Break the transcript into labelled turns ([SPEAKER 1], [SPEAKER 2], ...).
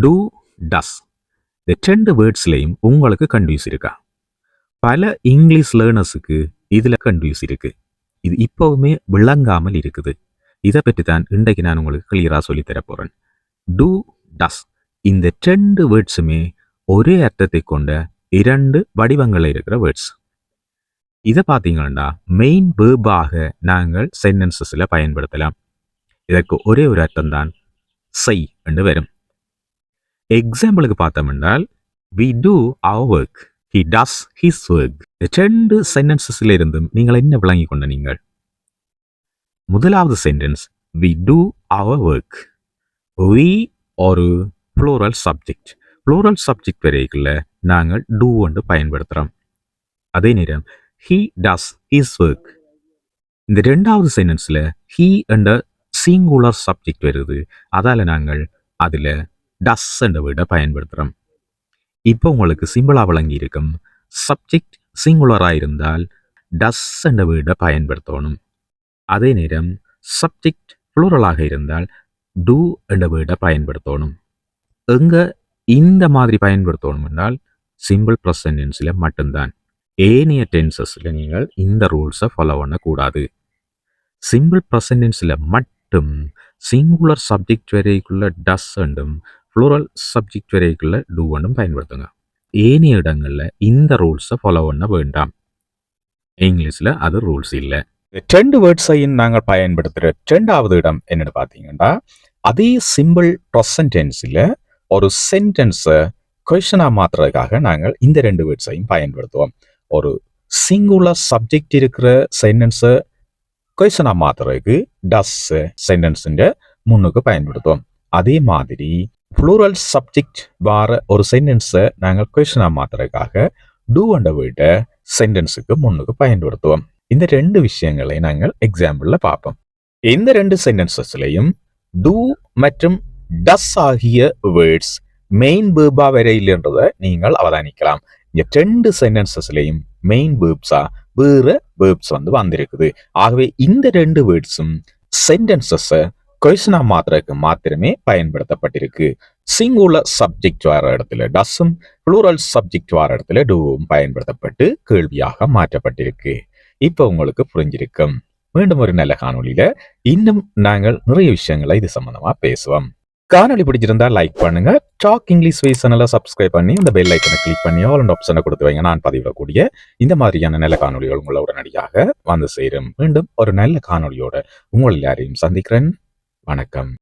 [SPEAKER 1] Two, டஸ். இந்த 2 வேர்ட்ஸ்லையும் உங்களுக்கு confuse இருக்கா? பல இங்கிலீஷ் லேர்னர்ஸுக்கு இதில் கன்ஃபியூஸ் இருக்கு. இது இப்போவுமே விளங்காமல் இருக்குது. இதை பற்றி தான் இன்றைக்கு நான் உங்களுக்கு கிளியராக சொல்லித்தர போகிறேன். டூ, டஸ் இந்த 2 வேர்ட்ஸுமே ஒரே அர்த்தத்தை கொண்ட 2 வடிவங்களில் இருக்கிற வேர்ட்ஸ். இதை பார்த்தீங்கன்னா மெயின் வேர்பாக நாங்கள் சென்டென்சஸில் பயன்படுத்தலாம். இதற்கு ஒரே ஒரு அர்த்தம் தான் செய் என்று வரும். எக்ஸாம்பிளுக்கு பார்த்தோம் என்றால் we do our work, he does his work. 2 சென்டென்சஸில் இருந்தும் நீங்கள் என்ன விளங்கி கொண்ட நீங்கள்? முதலாவது sentence we do our work. we ஒரு ப்ளூரல் சப்ஜெக்ட். ப்ளூரல் சப்ஜெக்ட் வரைக்குள்ள நாங்கள் do என்று பயன்படுத்துகிறோம். அதே நேரம் he does his work. இந்த 2வது சென்டென்ஸில் he என்ற சிங்குலர் சப்ஜெக்ட் வருது. அதால் நாங்கள் அதில் டஸ் என்ற வேர்டை பயன்படுத்துகிறோம். இப்போ உங்களுக்கு சிம்பிளாக விளங்கி இருக்கும். சப்ஜெக்ட் சிங்குலராக இருந்தால் டஸ் என்ற வேர்டை பயன்படுத்தணும். அதே நேரம் சப்ஜெக்ட் ப்ளூரலாக இருந்தால் டூ என்ற வேர்டை பயன்படுத்தணும். எங்கே இந்த மாதிரி பயன்படுத்தணும் என்றால் சிம்பிள் ப்ரெசன்ட் டென்ஸில் மட்டும்தான். ஏனைய டென்சஸில் நீங்கள் இந்த ரூல்ஸை ஃபாலோ பண்ணக்கூடாது. சிம்பிள் ப்ரெசன்ட் டென்ஸில் மட்டும் சிங்குலர் சப்ஜெக்ட் வரைக்குள்ள டஸ் என்றும் ப்ளூரல் சப்ஜெக்ட் வரைக்குள்ள டூ என்றும் பயன்படுத்துங்க. ஏனைய இடங்களில் இந்த ரூல்ஸை ஃபாலோ பண்ண வேண்டாம். இங்கிலீஷில் அது ரூல்ஸ் இல்லை. 2 வேர்ட்ஸையும் நாங்கள் பயன்படுத்துகிற 2வது இடம் என்னென்னு பார்த்தீங்கன்னா, அதே சிம்பிள் ப்ரெசன்ட் டென்ஸில் ஒரு சென்டென்ஸை கொஷனாக மாற்றுறதுக்காக நாங்கள் இந்த 2 வேர்ட்ஸையும் பயன்படுத்துவோம். ஒரு சிங்குலர் சப்ஜெக்ட் இருக்கிற சென்டென்ஸை கொஷனாக மாற்றுறதுக்கு டஸ் சென்டென்ஸுன்ற முன்னுக்கு பயன்படுத்துவோம். அதே மாதிரி ப்ளூரல் சப்ஜெக்ட் வார ஒரு சென்டென்ஸை நாங்கள் கொஷனாக மாற்றுறதுக்காக டூ என்ற வேர்டை சென்டென்ஸுக்கு முன்னுக்கு பயன்படுத்துவோம். இந்த 2 விஷயங்களை நாங்கள் எக்ஸாம்பிளில் பார்ப்போம். இந்த 2 சென்டென்சஸ்லையும் டூ மற்றும் டஸ் ஆகிய வேர்ட்ஸ் மெயின் வேர்பா வரையில்ன்றதை நீங்கள் அவதானிக்கலாம். இந்த 2 சென்டென்சஸ்லையும் மெயின் வேர்ப்ஸா வேற வேர்ப்ஸ் வந்திருக்குது. ஆகவே இந்த 2 வேர்ட்ஸும் சென்டென்சஸை கொஷனா மாத்திரக்கு மாத்திரமே பயன்படுத்தப்பட்டிருக்கு. சிங்குலர் சப்ஜெக்ட் வர இடத்துல டஸ்ஸும் ப்ளூரல் சப்ஜெக்ட் வர இடத்துல டூவும் பயன்படுத்தப்பட்டு கேள்வியாக மாற்றப்பட்டிருக்கு. இப்போ உங்களுக்கு புரிஞ்சிருக்கும். மீண்டும் ஒரு நல்ல காணொலியில இன்னும் நாங்கள் நிறைய விஷயங்களை இது சம்பந்தமா பேசுவோம். காணொலி பிடிச்சிருந்தா லைக் பண்ணுங்க. டாக் இங்கிலீஷ் வைஸ் சேனலை சப்ஸ்கிரைப் பண்ணி அந்த பெல் ஐக்கனை கிளிக் பண்ணி ஆல் அண்ட் ஆப்ஷனை கொடுத்து வைங்க. நான் பதிவிடக்கூடிய இந்த மாதிரியான நல்ல காணொலிகள் உங்களை உடனடியாக வந்து சேரும். மீண்டும் ஒரு நல்ல காணொலியோட உங்கள் எல்லாரையும் சந்திக்கிறேன். வணக்கம்.